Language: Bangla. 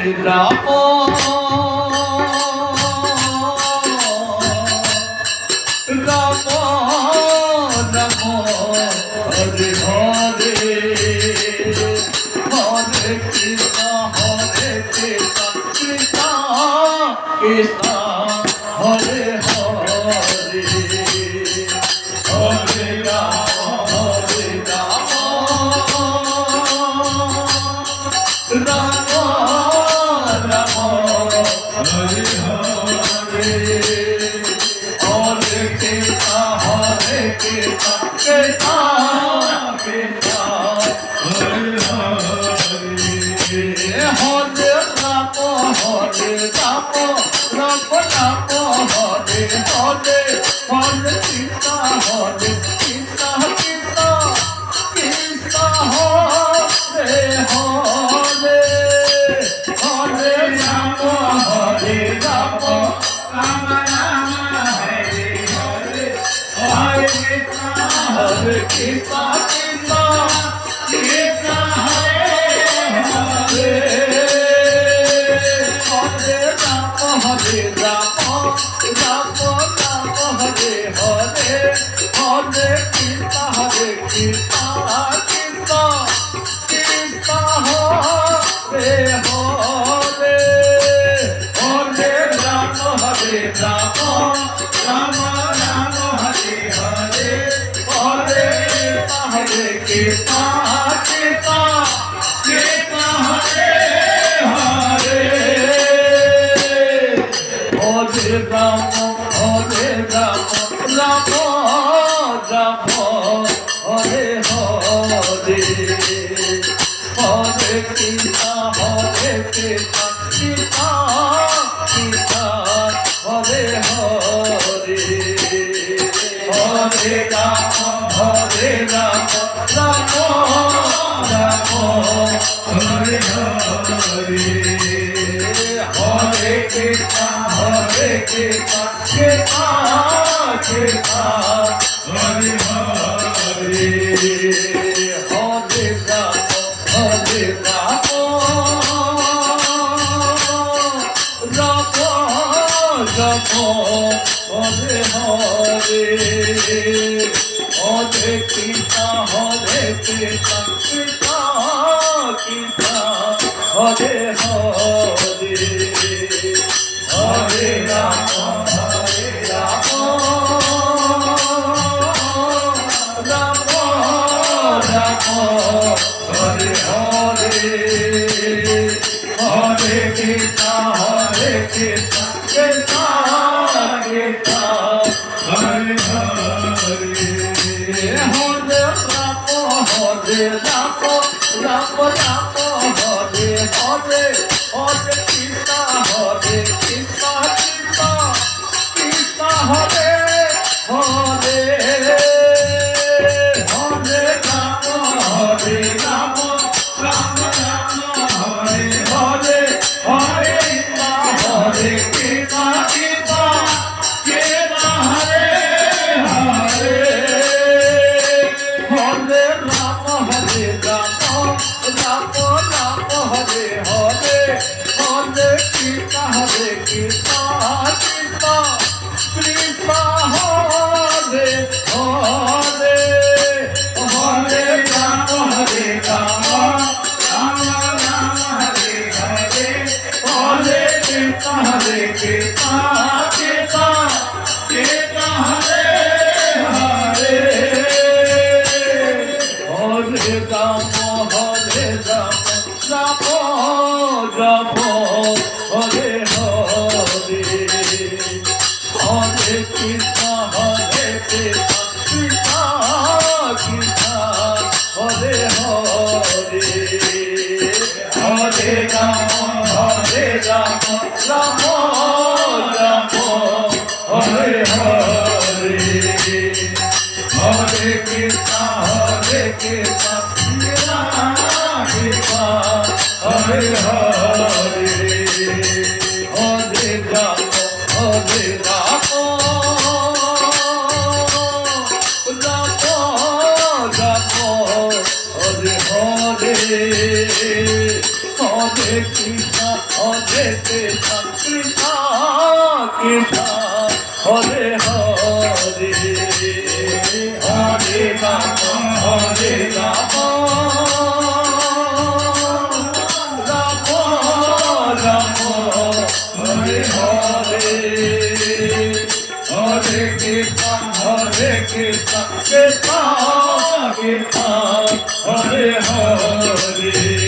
Ram Ram Ram Hare Hare Hare Krishna Hare Krishna Krishna Krishna Hare Hare Hare Ram Ram Ram Hare Hare Hare Krishna Hare Krishna Krishna Krishna Hare Hare Hare Ram Ram Ram Hare Hare Hare Krishna Hare Krishna Krishna Krishna Hare Hare Hare Ram Hare Ram Ram Ram Hare Hare Hare Krishna Hare Krishna Krishna Krishna Hare Hare Hare Ram Hare Ram Ram Ram Hare Hare Hare Krishna Hare Krishna Krishna Krishna Hare Hare Hare Ram Hare Ram Ram Ram Hare Hare Hare Krishna Krishna Krishna Hare Hare Hare Ram Hare Ram Ram Ram Hare Hare Hare Krishna Hare Krishna Krishna Krishna Hare Hare Hare Ram Hare Ram Ram Ram Hare Hare Hare Krishna Hare Krishna Krishna Krishna Hare Hare Hare Ram Hare Ram Ram Ram Hare Hare Hare Krishna Hare Krishna Krishna Krishna Hare Hare Hare Ram Hare Ram Ram Ram Hare Hare Hare Krishna Hare Krishna Krishna Krishna Hare Hare Hare Ram Hare Ram Ram Ram Hare Hare Hare Krishna Hare Krishna Krishna Krishna Hare Hare Hare Ram Hare Ram Ram Ram Hare Hare Hare Hare Krishna Krishna Krishna Hare Hare Hare Ram Hare Ram Ram Ram Hare Hare Hare Krishna Hare Krishna Krishna Krishna Hare Hare Hare Ram Hare Ram Ram Ram Hare Hare Hare Krishna Hare Krishna Krishna Krishna Hare Hare Hare Ram Hare Ram Ram Ram Hare Hare Hare Krishna Hare Krishna Krishna Krishna Hare Hare Hare Ram Ram Ram Hare Hare Hare Krishna Hare Krishna Krishna Krishna Hare Hare Hare Ram Ram Ram Hare Hare Hare Krishna, Hare Krishna, Krishna Krishna, Hare Hare, Hare Rama, Hare Rama, Rama Rama, Hare Hare, Hare Krishna, Hare Krishna, Krishna Krishna, Hare Hare.